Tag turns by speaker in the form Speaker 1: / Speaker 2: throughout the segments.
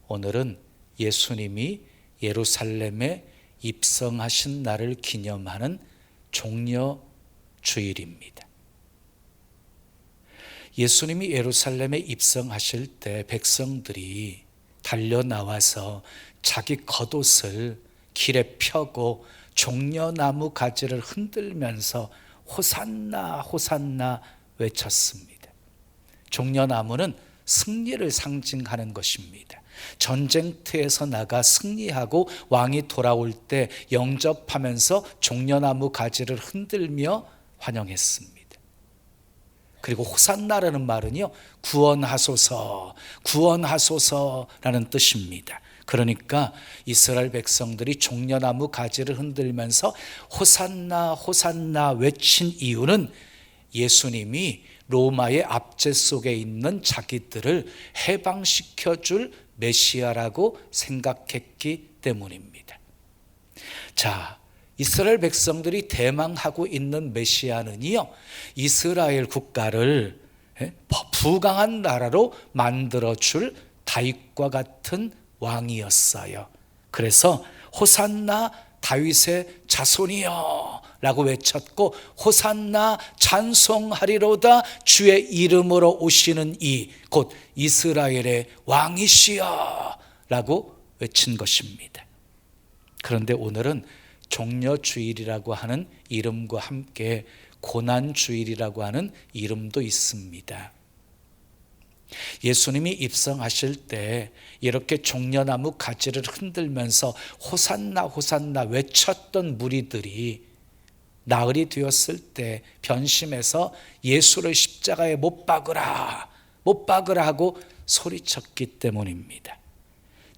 Speaker 1: 오늘은 예수님이 예루살렘에 입성하신 날을 기념하는 종려주일입니다. 예수님이 예루살렘에 입성하실 때 백성들이 달려나와서 자기 겉옷을 길에 펴고 종려나무 가지를 흔들면서 호산나 호산나 외쳤습니다. 종려나무는 승리를 상징하는 것입니다. 전쟁터에서 나가 승리하고 왕이 돌아올 때 영접하면서 종려나무 가지를 흔들며 환영했습니다. 그리고 호산나라는 말은요, 구원하소서, 구원하소서라는 뜻입니다. 그러니까 이스라엘 백성들이 종려나무 가지를 흔들면서 호산나 호산나 외친 이유는 예수님이 로마의 압제 속에 있는 자기들을 해방시켜줄 메시아라고 생각했기 때문입니다. 자, 이스라엘 백성들이 대망하고 있는 메시아는요, 이스라엘 국가를 부강한 나라로 만들어줄 다윗과 같은 왕이었어요. 그래서 호산나 다윗의 자손이여 라고 외쳤고, 호산나 찬송하리로다 주의 이름으로 오시는 이 곧 이스라엘의 왕이시여 라고 외친 것입니다. 그런데 오늘은 종려주일이라고 하는 이름과 함께 고난주일이라고 하는 이름도 있습니다. 예수님이 입성하실 때 이렇게 종려나무 가지를 흔들면서 호산나 호산나 외쳤던 무리들이 나흘이 되었을 때 변심해서 예수를 십자가에 못 박으라 못 박으라 하고 소리쳤기 때문입니다.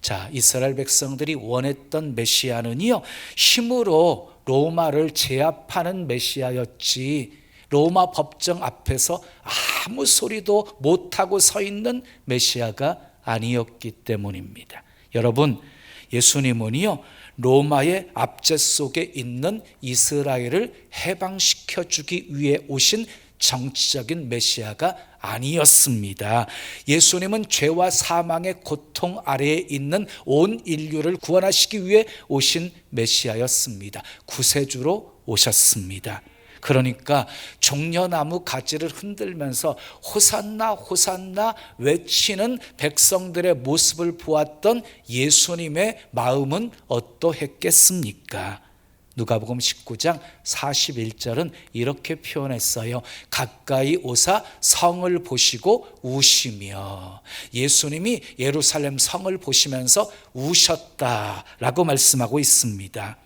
Speaker 1: 자, 이스라엘 백성들이 원했던 메시아는요, 힘으로 로마를 제압하는 메시아였지 로마 법정 앞에서 아무 소리도 못하고 서 있는 메시아가 아니었기 때문입니다. 여러분, 예수님은요, 로마의 압제 속에 있는 이스라엘을 해방시켜주기 위해 오신 정치적인 메시아가 아니었습니다. 예수님은 죄와 사망의 고통 아래에 있는 온 인류를 구원하시기 위해 오신 메시아였습니다. 구세주로 오셨습니다. 그러니까 종려나무 가지를 흔들면서 호산나 호산나 외치는 백성들의 모습을 보았던 예수님의 마음은 어떠했겠습니까? 누가복음 19장 41절은 이렇게 표현했어요. 가까이 오사 성을 보시고 우시며, 예수님이 예루살렘 성을 보시면서 우셨다라고 말씀하고 있습니다.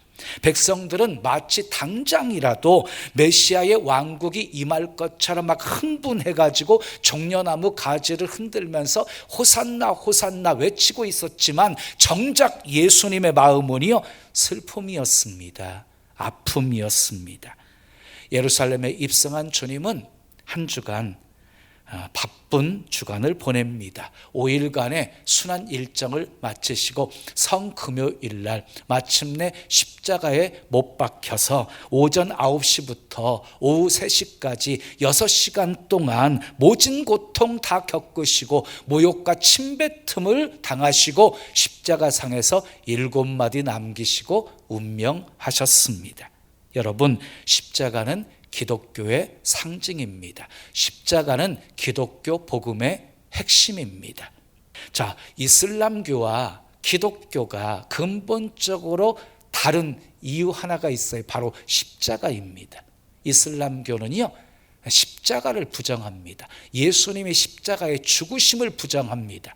Speaker 1: 백성들은 마치 당장이라도 메시아의 왕국이 임할 것처럼 막 흥분해가지고 종려나무 가지를 흔들면서 호산나 호산나 외치고 있었지만 정작 예수님의 마음은요, 슬픔이었습니다. 아픔이었습니다. 예루살렘에 입성한 주님은 한 주간 바쁜 주간을 보냅니다. 5일간의 순환 일정을 마치시고 성금요일날 마침내 십자가에 못 박혀서 오전 9시부터 오후 3시까지 6시간 동안 모진 고통 다 겪으시고 모욕과 침뱉음을 당하시고 십자가상에서 7마디 남기시고 운명하셨습니다. 여러분, 십자가는 기독교의 상징입니다. 십자가는 기독교 복음의 핵심입니다. 자, 이슬람교와 기독교가 근본적으로 다른 이유 하나가 있어요. 바로 십자가입니다. 이슬람교는요, 십자가를 부정합니다. 예수님이 십자가의 죽으심을 부정합니다.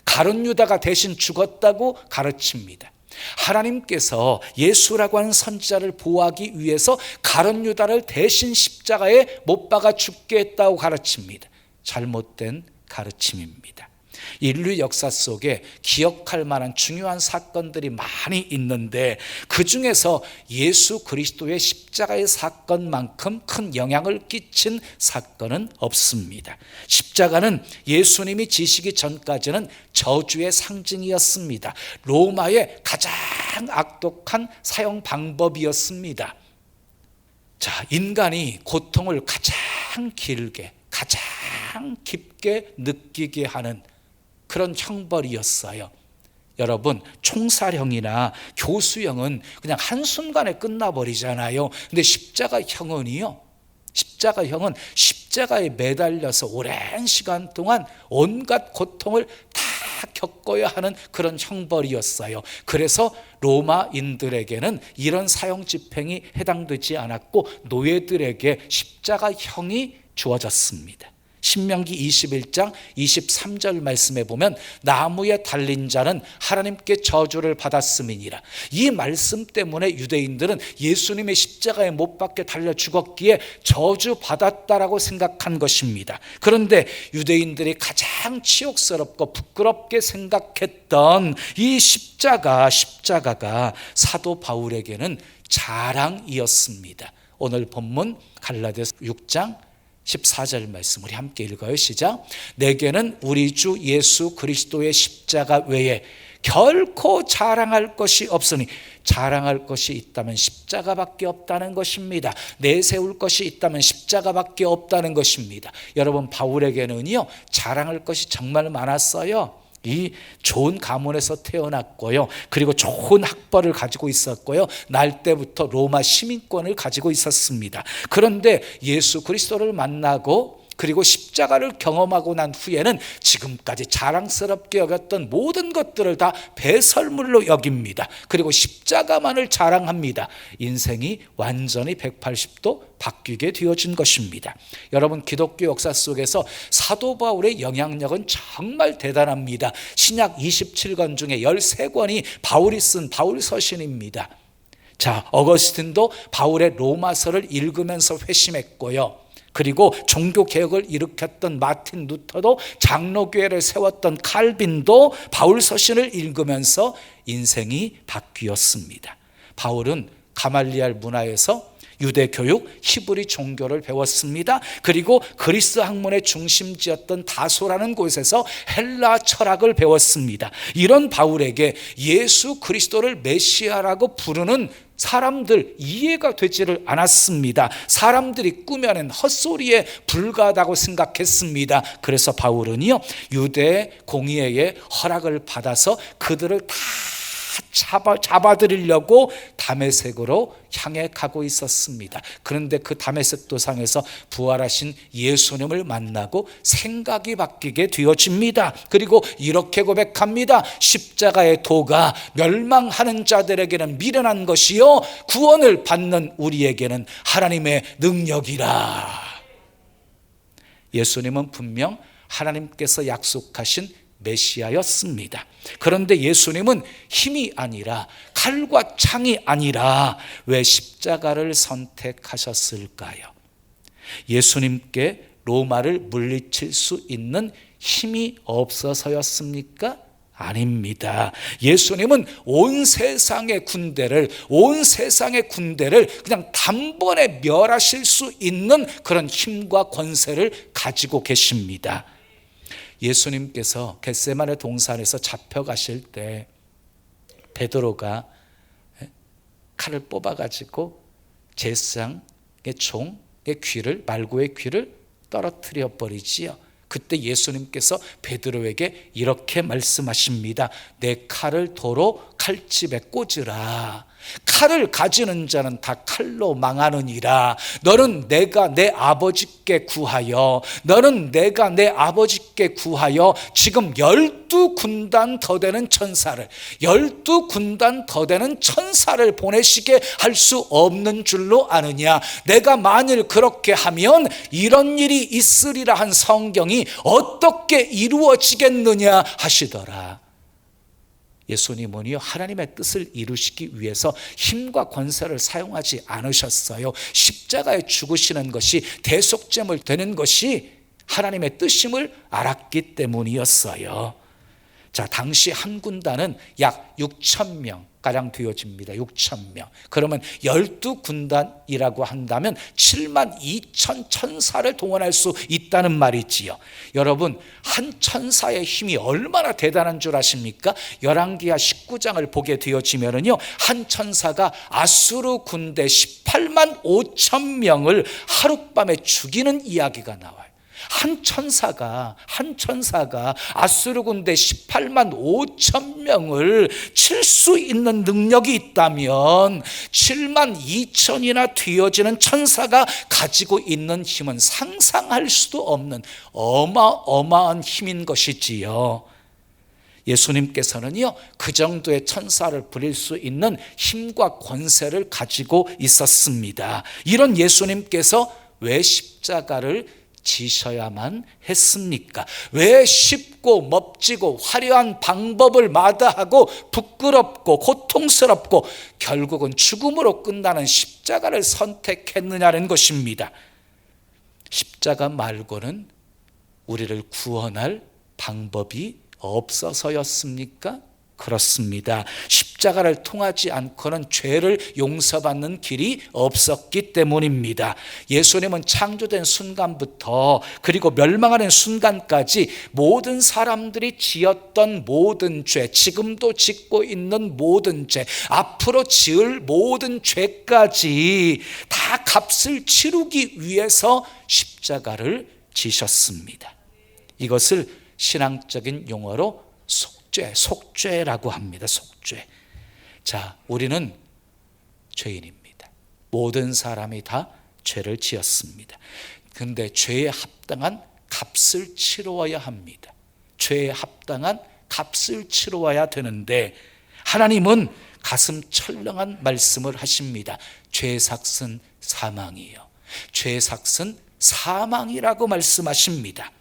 Speaker 1: 가룟 유다가 대신 죽었다고 가르칩니다. 하나님께서 예수라고 하는 선지자를 보호하기 위해서 가룟 유다를 대신 십자가에 못 박아 죽게 했다고 가르칩니다. 잘못된 가르침입니다. 인류 역사 속에 기억할 만한 중요한 사건들이 많이 있는데 그 중에서 예수 그리스도의 십자가의 사건만큼 큰 영향을 끼친 사건은 없습니다. 십자가는 예수님이 지시기 전까지는 저주의 상징이었습니다. 로마의 가장 악독한 사형 방법이었습니다. 자, 인간이 고통을 가장 길게, 가장 깊게 느끼게 하는 그런 형벌이었어요. 여러분, 총살형이나 교수형은 그냥 한순간에 끝나버리잖아요. 근데 십자가형은요, 십자가형은 십자가에 매달려서 오랜 시간 동안 온갖 고통을 다 겪어야 하는 그런 형벌이었어요. 그래서 로마인들에게는 이런 사형 집행이 해당되지 않았고 노예들에게 십자가형이 주어졌습니다. 신명기 21장 23절 말씀에 보면 나무에 달린 자는 하나님께 저주를 받았음이니라. 이 말씀 때문에 유대인들은 예수님의 십자가에 못 박혀 달려 죽었기에 저주받았다라고 생각한 것입니다. 그런데 유대인들이 가장 치욕스럽고 부끄럽게 생각했던 이 십자가가 사도 바울에게는 자랑이었습니다. 오늘 본문 갈라디아서 6장 14절 말씀 우리 함께 읽어요. 시작. 내게는 우리 주 예수 그리스도의 십자가 외에 결코 자랑할 것이 없으니, 자랑할 것이 있다면 십자가밖에 없다는 것입니다. 내세울 것이 있다면 십자가밖에 없다는 것입니다. 여러분, 바울에게는요 자랑할 것이 정말 많았어요. 이 좋은 가문에서 태어났고요, 그리고 좋은 학벌을 가지고 있었고요, 날 때부터 로마 시민권을 가지고 있었습니다. 그런데 예수 그리스도를 만나고 그리고 십자가를 경험하고 난 후에는 지금까지 자랑스럽게 여겼던 모든 것들을 다 배설물로 여깁니다. 그리고 십자가만을 자랑합니다. 인생이 완전히 180도 바뀌게 되어진 것입니다. 여러분, 기독교 역사 속에서 사도 바울의 영향력은 정말 대단합니다. 신약 27권 중에 13권이 바울이 쓴 바울 서신입니다. 자, 어거스틴도 바울의 로마서를 읽으면서 회심했고요, 그리고 종교개혁을 일으켰던 마틴 루터도, 장로교회를 세웠던 칼빈도 바울 서신을 읽으면서 인생이 바뀌었습니다. 바울은 가말리알 문화에서 유대교육, 히브리 종교를 배웠습니다. 그리고 그리스 학문의 중심지였던 다소라는 곳에서 헬라 철학을 배웠습니다. 이런 바울에게 예수 그리스도를 메시아라고 부르는 사람들 이해가 되지를 않았습니다. 사람들이 꾸며낸 헛소리에 불과하다고 생각했습니다. 그래서 바울은요 유대 공의회의 허락을 받아서 그들을 다 잡아들이려고 다메섹으로 향해 가고 있었습니다. 그런데 그 다메섹 도상에서 부활하신 예수님을 만나고 생각이 바뀌게 되어집니다. 그리고 이렇게 고백합니다. 십자가의 도가 멸망하는 자들에게는 미련한 것이요 구원을 받는 우리에게는 하나님의 능력이라. 예수님은 분명 하나님께서 약속하신 메시아였습니다. 그런데 예수님은 힘이 아니라, 칼과 창이 아니라 왜 십자가를 선택하셨을까요? 예수님께 로마를 물리칠 수 있는 힘이 없어서였습니까? 아닙니다. 예수님은 온 세상의 군대를 그냥 단번에 멸하실 수 있는 그런 힘과 권세를 가지고 계십니다. 예수님께서 겟세마네 동산에서 잡혀가실 때 베드로가 칼을 뽑아가지고 제사장의 종의 귀를, 말고의 귀를 떨어뜨려 버리지요. 그때 예수님께서 베드로에게 이렇게 말씀하십니다. 내 칼을 도로 칼집에 꽂으라. 칼을 가지는 자는 다 칼로 망하느니라. 너는 내가 내 아버지께 구하여 지금 12군단 더 되는 천사를 보내시게 할 수 없는 줄로 아느냐. 내가 만일 그렇게 하면 이런 일이 있으리라 한 성경이 어떻게 이루어지겠느냐 하시더라. 예수님은요 하나님의 뜻을 이루시기 위해서 힘과 권세를 사용하지 않으셨어요. 십자가에 죽으시는 것이 대속제물 되는 것이 하나님의 뜻임을 알았기 때문이었어요. 자, 당시 한 군단은 약 6,000명 가량 되어집니다. 6,000명. 그러면 12군단이라고 한다면 72,000 천사를 동원할 수 있다는 말이지요. 여러분, 한 천사의 힘이 얼마나 대단한 줄 아십니까? 열왕기하 19장을 보게 되어지면은요, 한 천사가 아수르 군대 18만 5천 명을 하룻밤에 죽이는 이야기가 나와요. 한 천사가 아수르 군대 18만 5천 명을 칠 수 있는 능력이 있다면 7만 2천이나 되어지는 천사가 가지고 있는 힘은 상상할 수도 없는 어마어마한 힘인 것이지요. 예수님께서는요, 그 정도의 천사를 부릴 수 있는 힘과 권세를 가지고 있었습니다. 이런 예수님께서 왜 십자가를 지셔야만 했습니까? 왜 쉽고 멋지고 화려한 방법을 마다하고 부끄럽고 고통스럽고 결국은 죽음으로 끝나는 십자가를 선택했느냐는 것입니다. 십자가 말고는 우리를 구원할 방법이 없어서였습니까? 그렇습니다. 십자가를 통하지 않고는 죄를 용서받는 길이 없었기 때문입니다. 예수님은 창조된 순간부터 그리고 멸망하는 순간까지 모든 사람들이 지었던 모든 죄, 지금도 짓고 있는 모든 죄, 앞으로 지을 모든 죄까지 다 값을 치르기 위해서 십자가를 지셨습니다. 이것을 신앙적인 용어로 속죄라고 합니다. 속죄. 자, 우리는 죄인입니다. 모든 사람이 다 죄를 지었습니다. 그런데 죄에 합당한 값을 치루어야 합니다. 죄에 합당한 값을 치루어야 되는데 하나님은 가슴 철렁한 말씀을 하십니다. 죄의 삭은 사망이에요. 죄의 삭은 사망이라고 말씀하십니다.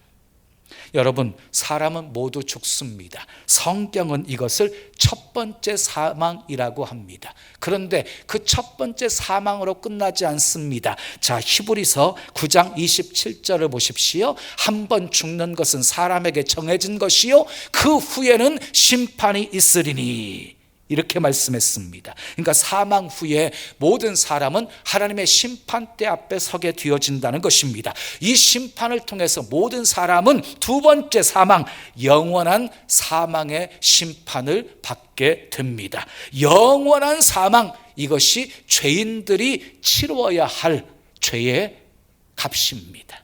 Speaker 1: 여러분, 사람은 모두 죽습니다. 성경은 이것을 첫 번째 사망이라고 합니다. 그런데 그 첫 번째 사망으로 끝나지 않습니다. 자, 히브리서 9장 27절을 보십시오. 한 번 죽는 것은 사람에게 정해진 것이요 그 후에는 심판이 있으리니, 이렇게 말씀했습니다. 그러니까 사망 후에 모든 사람은 하나님의 심판대 앞에 서게 되어진다는 것입니다. 이 심판을 통해서 모든 사람은 두 번째 사망, 영원한 사망의 심판을 받게 됩니다. 영원한 사망, 이것이 죄인들이 치루어야 할 죄의 값입니다.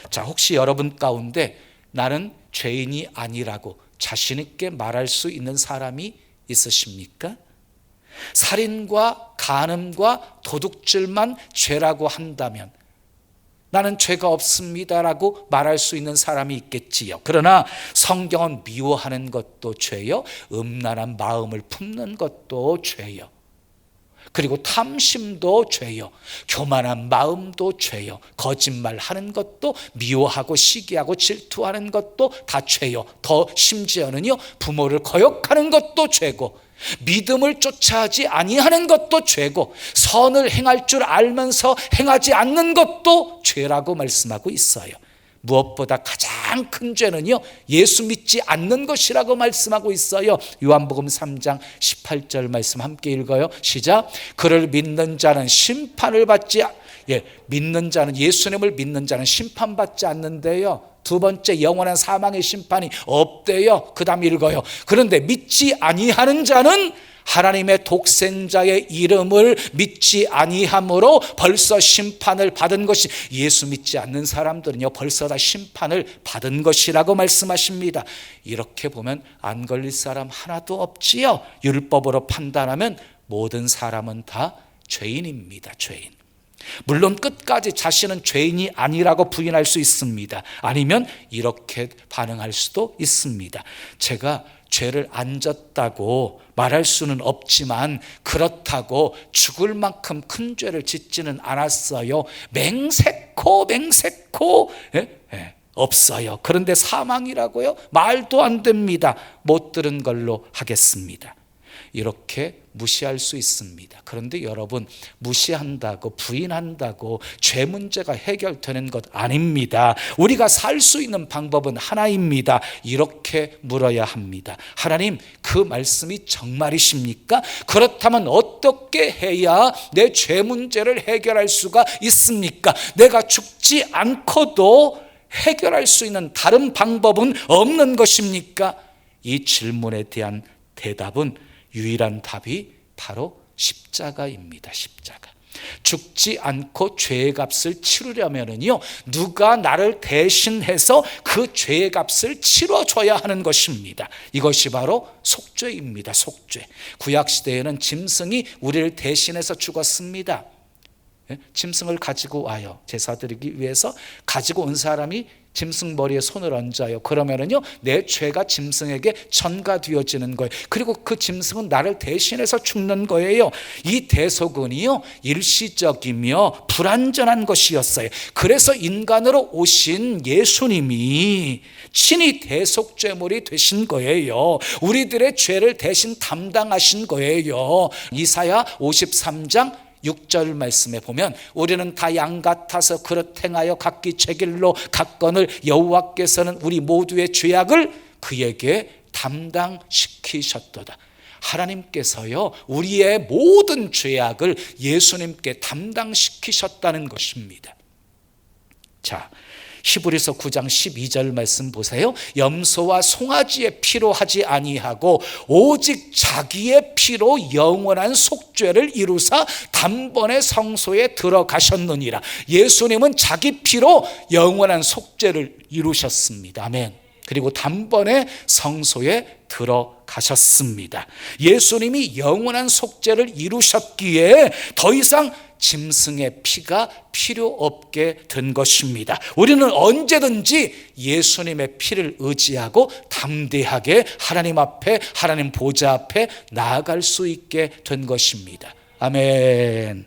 Speaker 1: 자, 혹시 여러분 가운데 나는 죄인이 아니라고 자신 있게 말할 수 있는 사람이 있으십니까? 살인과 간음과 도둑질만 죄라고 한다면 나는 죄가 없습니다라고 말할 수 있는 사람이 있겠지요. 그러나 성경은 미워하는 것도 죄요, 음란한 마음을 품는 것도 죄요, 그리고 탐심도 죄요, 교만한 마음도 죄요, 거짓말하는 것도, 미워하고 시기하고 질투하는 것도 다 죄요. 더 심지어는요, 부모를 거역하는 것도 죄고, 믿음을 쫓아하지 아니하는 것도 죄고, 선을 행할 줄 알면서 행하지 않는 것도 죄라고 말씀하고 있어요. 무엇보다 가장 큰 죄는요, 예수 믿지 않는 것이라고 말씀하고 있어요. 요한복음 3장 18절 말씀 함께 읽어요. 시작. 그를 믿는 자는 심판을 받지, 믿는 자는, 예수님을 믿는 자는 심판받지 않는데요, 두 번째 영원한 사망의 심판이 없대요. 그 다음 읽어요. 그런데 믿지 아니하는 자는 하나님의 독생자의 이름을 믿지 아니함으로 벌써 심판을 받은 것이, 예수 믿지 않는 사람들은요 벌써 다 심판을 받은 것이라고 말씀하십니다. 이렇게 보면 안 걸릴 사람 하나도 없지요. 율법으로 판단하면 모든 사람은 다 죄인입니다. 죄인. 물론 끝까지 자신은 죄인이 아니라고 부인할 수 있습니다. 아니면 이렇게 반응할 수도 있습니다. 제가 죄를 안 졌다고 말할 수는 없지만 그렇다고 죽을 만큼 큰 죄를 짓지는 않았어요. 맹세코 없어요. 그런데 사망이라고요? 말도 안 됩니다. 못 들은 걸로 하겠습니다. 이렇게 무시할 수 있습니다. 그런데 여러분, 무시한다고 부인한다고 죄 문제가 해결되는 것 아닙니다. 우리가 살 수 있는 방법은 하나입니다. 이렇게 물어야 합니다. 하나님, 그 말씀이 정말이십니까? 그렇다면 어떻게 해야 내 죄 문제를 해결할 수가 있습니까? 내가 죽지 않고도 해결할 수 있는 다른 방법은 없는 것입니까? 이 질문에 대한 대답은, 유일한 답이 바로 십자가입니다. 십자가. 죽지 않고 죄의 값을 치르려면은요, 누가 나를 대신해서 그 죄의 값을 치러줘야 하는 것입니다. 이것이 바로 속죄입니다. 속죄. 구약시대에는 짐승이 우리를 대신해서 죽었습니다. 짐승을 가지고 와요. 제사 드리기 위해서 가지고 온 사람이 짐승 머리에 손을 얹어요. 그러면은요, 내 죄가 짐승에게 전가되어지는 거예요. 그리고 그 짐승은 나를 대신해서 죽는 거예요. 이 대속은요, 일시적이며 불완전한 것이었어요. 그래서 인간으로 오신 예수님이 친히 대속죄물이 되신 거예요. 우리들의 죄를 대신 담당하신 거예요. 이사야 53장 6절 말씀에 보면 우리는 다 양 같아서 그릇 행하여 각기 제 길로 갔거늘 여호와께서는 우리 모두의 죄악을 그에게 담당시키셨도다. 하나님께서요, 우리의 모든 죄악을 예수님께 담당시키셨다는 것입니다. 자, 히브리서 9장 12절 말씀 보세요. 염소와 송아지의 피로 하지 아니하고 오직 자기의 피로 영원한 속죄를 이루사 단번에 성소에 들어가셨느니라. 예수님은 자기 피로 영원한 속죄를 이루셨습니다. 아멘. 그리고 단번에 성소에 들어가셨습니다. 예수님이 영원한 속죄를 이루셨기에 더 이상 짐승의 피가 필요 없게 된 것입니다. 우리는 언제든지 예수님의 피를 의지하고 담대하게 하나님 앞에, 하나님 보좌 앞에 나아갈 수 있게 된 것입니다. 아멘.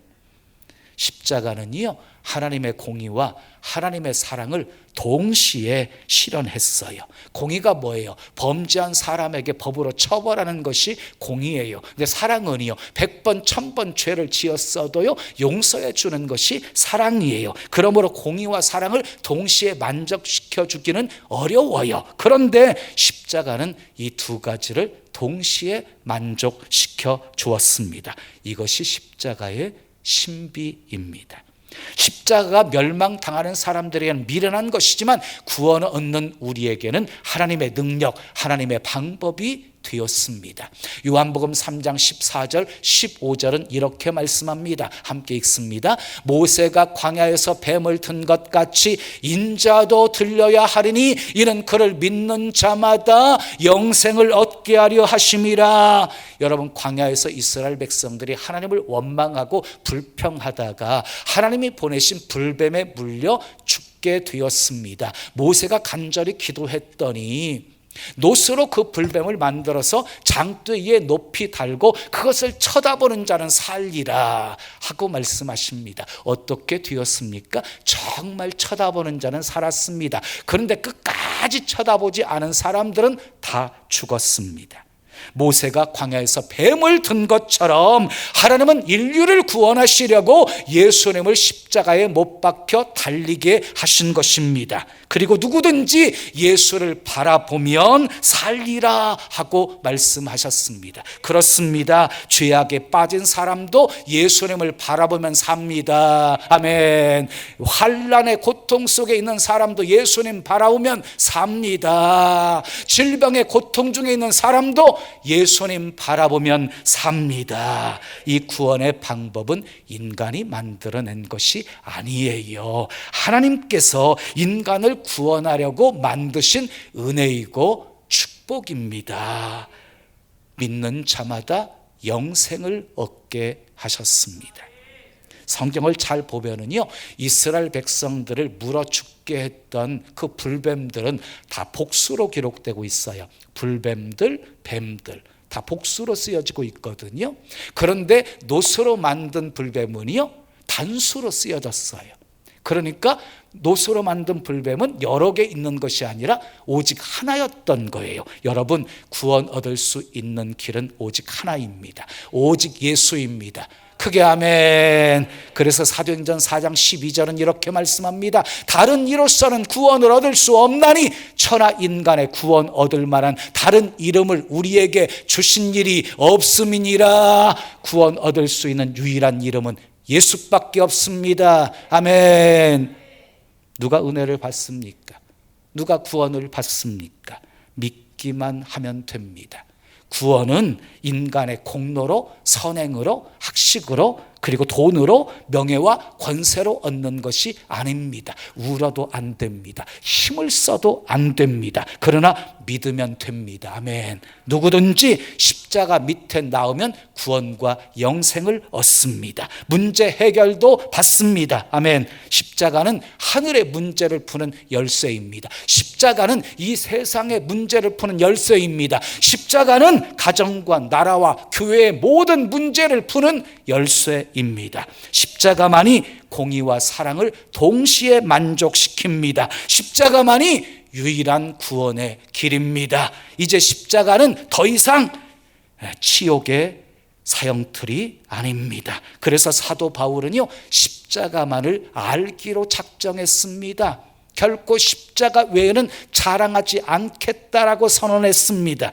Speaker 1: 십자가는요, 하나님의 공의와 하나님의 사랑을 동시에 실현했어요. 공의가 뭐예요? 범죄한 사람에게 법으로 처벌하는 것이 공의예요. 근데 사랑은요, 100번 1000번 죄를 지었어도요, 용서해 주는 것이 사랑이에요. 그러므로 공의와 사랑을 동시에 만족시켜 주기는 어려워요. 그런데 십자가는 이 두 가지를 동시에 만족시켜 주었습니다. 이것이 십자가의 신비입니다. 십자가가 멸망당하는 사람들에게는 미련한 것이지만 구원을 얻는 우리에게는 하나님의 능력, 하나님의 방법이 되었습니다. 요한복음 3장 14절 15절은 이렇게 말씀합니다. 함께 읽습니다. 모세가 광야에서 뱀을 든 것 같이 인자도 들려야 하리니 이는 그를 믿는 자마다 영생을 얻게 하려 하심이라. 여러분, 광야에서 이스라엘 백성들이 하나님을 원망하고 불평하다가 하나님이 보내신 불뱀에 물려 죽게 되었습니다. 모세가 간절히 기도했더니 노스로 그 불뱀을 만들어서 장대 위에 높이 달고 그것을 쳐다보는 자는 살리라 하고 말씀하십니다. 어떻게 되었습니까? 정말 쳐다보는 자는 살았습니다. 그런데 끝까지 쳐다보지 않은 사람들은 다 죽었습니다. 모세가 광야에서 뱀을 든 것처럼 하나님은 인류를 구원하시려고 예수님을 십자가에 못 박혀 달리게 하신 것입니다. 그리고 누구든지 예수를 바라보면 살리라 하고 말씀하셨습니다. 그렇습니다. 죄악에 빠진 사람도 예수님을 바라보면 삽니다. 아멘. 환난의 고통 속에 있는 사람도 예수님 바라보면 삽니다. 질병의 고통 중에 있는 사람도 예수님 바라보면 삽니다. 이 구원의 방법은 인간이 만들어낸 것이 아니에요. 하나님께서 인간을 구원하려고 만드신 은혜이고 축복입니다. 믿는 자마다 영생을 얻게 하셨습니다. 성경을 잘 보면은요, 이스라엘 백성들을 물어 죽게 했던 그 불뱀들은 다 복수로 기록되고 있어요. 불뱀들, 뱀들 다 복수로 쓰여지고 있거든요. 그런데 노스로 만든 불뱀은요, 단수로 쓰여졌어요. 그러니까 노스로 만든 불뱀은 여러 개 있는 것이 아니라 오직 하나였던 거예요. 여러분, 구원 얻을 수 있는 길은 오직 하나입니다. 오직 예수입니다. 크게 아멘. 그래서 사도행전 4장 12절은 이렇게 말씀합니다. 다른 이로서는 구원을 얻을 수 없나니 천하 인간의 구원 얻을 만한 다른 이름을 우리에게 주신 일이 없음이니라. 구원 얻을 수 있는 유일한 이름은 예수밖에 없습니다. 아멘. 누가 은혜를 받습니까? 누가 구원을 받습니까? 믿기만 하면 됩니다. 구원은 인간의 공로로, 선행으로, 학식으로, 그리고 돈으로, 명예와 권세로 얻는 것이 아닙니다. 울어도 안 됩니다. 힘을 써도 안 됩니다. 그러나 믿으면 됩니다. 아멘. 누구든지 십자가 밑에 나오면 구원과 영생을 얻습니다. 문제 해결도 받습니다. 아멘. 십자가는 하늘의 문제를 푸는 열쇠입니다. 십자가는 이 세상의 문제를 푸는 열쇠입니다. 십자가는 가정과 나라와 교회의 모든 문제를 푸는 열쇠입니다. 십자가만이 공의와 사랑을 동시에 만족시킵니다. 십자가만이 유일한 구원의 길입니다. 이제 십자가는 더 이상 치욕의 사형틀이 아닙니다. 그래서 사도 바울은요, 십자가만을 알기로 작정했습니다. 결코 십자가 외에는 자랑하지 않겠다라고 선언했습니다.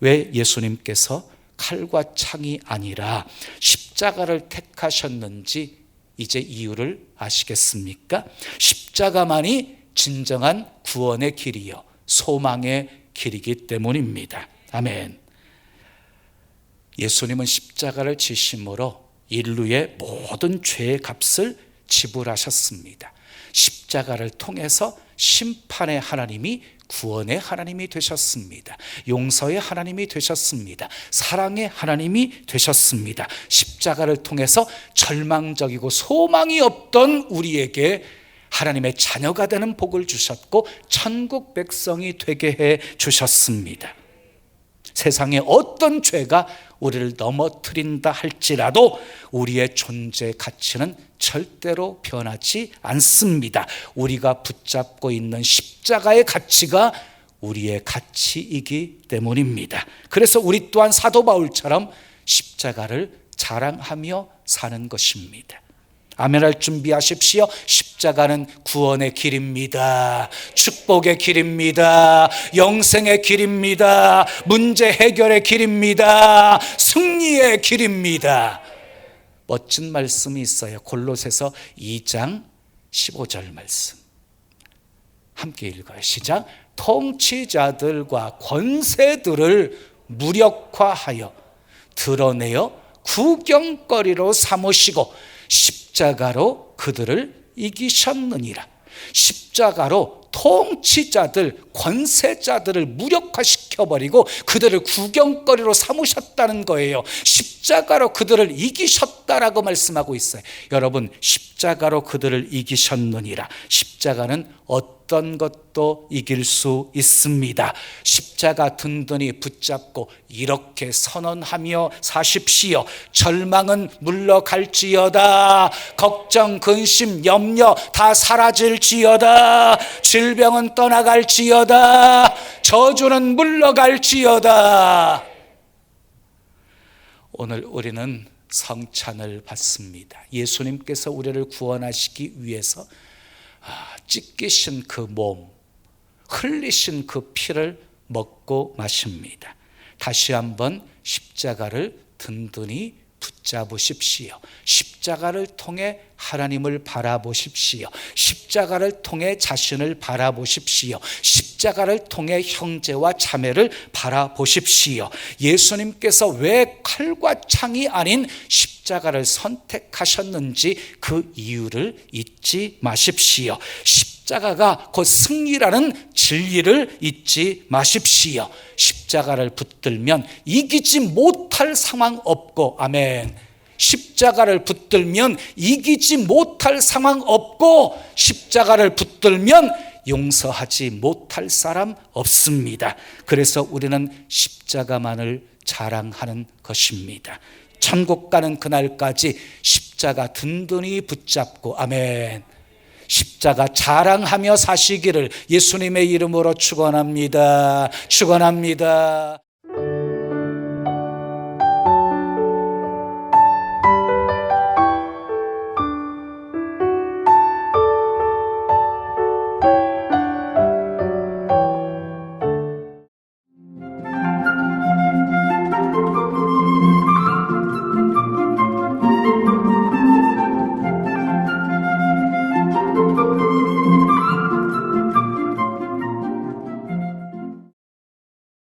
Speaker 1: 왜 예수님께서 칼과 창이 아니라 십자가를 택하셨는지 이제 이유를 아시겠습니까? 십자가만이 진정한 구원의 길이요, 소망의 길이기 때문입니다. 아멘. 예수님은 십자가를 지심으로 인류의 모든 죄의 값을 지불하셨습니다. 십자가를 통해서 심판의 하나님이 구원의 하나님이 되셨습니다. 용서의 하나님이 되셨습니다. 사랑의 하나님이 되셨습니다. 십자가를 통해서 절망적이고 소망이 없던 우리에게 하나님의 자녀가 되는 복을 주셨고 천국 백성이 되게 해 주셨습니다. 세상의 어떤 죄가 우리를 넘어뜨린다 할지라도 우리의 존재 가치는 절대로 변하지 않습니다. 우리가 붙잡고 있는 십자가의 가치가 우리의 가치이기 때문입니다. 그래서 우리 또한 사도 바울처럼 십자가를 자랑하며 사는 것입니다. 아멘할 준비하십시오. 십자가는 구원의 길입니다. 축복의 길입니다. 영생의 길입니다. 문제 해결의 길입니다. 승리의 길입니다. 멋진 말씀이 있어요. 골로새서 2장 15절 말씀. 함께 읽어요. 시작. 통치자들과 권세들을 무력화하여 드러내어 구경거리로 삼으시고 십자가로 그들을 이기셨느니라. 십자가로 통치자들, 권세자들을 무력화시켜버리고 그들을 구경거리로 삼으셨다는 거예요. 십자가로 그들을 이기셨다라고 말씀하고 있어요. 여러분, 십자가로 그들을 이기셨느니라. 십자가는 어떤 것도 이길 수 있습니다. 십자가 든든히 붙잡고 이렇게 선언하며 사십시오. 절망은 물러갈지어다. 걱정, 근심, 염려 다 사라질지어다. 질병은 떠나갈지어다. 저주는 물러갈지어다. 오늘 우리는 성찬을 받습니다. 예수님께서 우리를 구원하시기 위해서 찢기신 그 몸, 흘리신 그 피를 먹고 마십니다. 다시 한번 십자가를 든든히 붙잡으십시오. 십자가를 통해 하나님을 바라보십시오. 십자가를 통해 자신을 바라보십시오. 십자가를 통해 형제와 자매를 바라보십시오. 예수님께서 왜 칼과 창이 아닌 십자가를 선택하셨는지 그 이유를 잊지 마십시오. 십자가가 곧 승리라는 진리를 잊지 마십시오. 십자가를 붙들면 이기지 못할 상황 없고, 아멘. 십자가를 붙들면 이기지 못할 상황 없고, 십자가를 붙들면 용서하지 못할 사람 없습니다. 그래서 우리는 십자가만을 자랑하는 것입니다. 천국 가는 그날까지 십자가 든든히 붙잡고, 아멘, 십자가 자랑하며 사시기를 예수님의 이름으로 축원합니다. 축원합니다.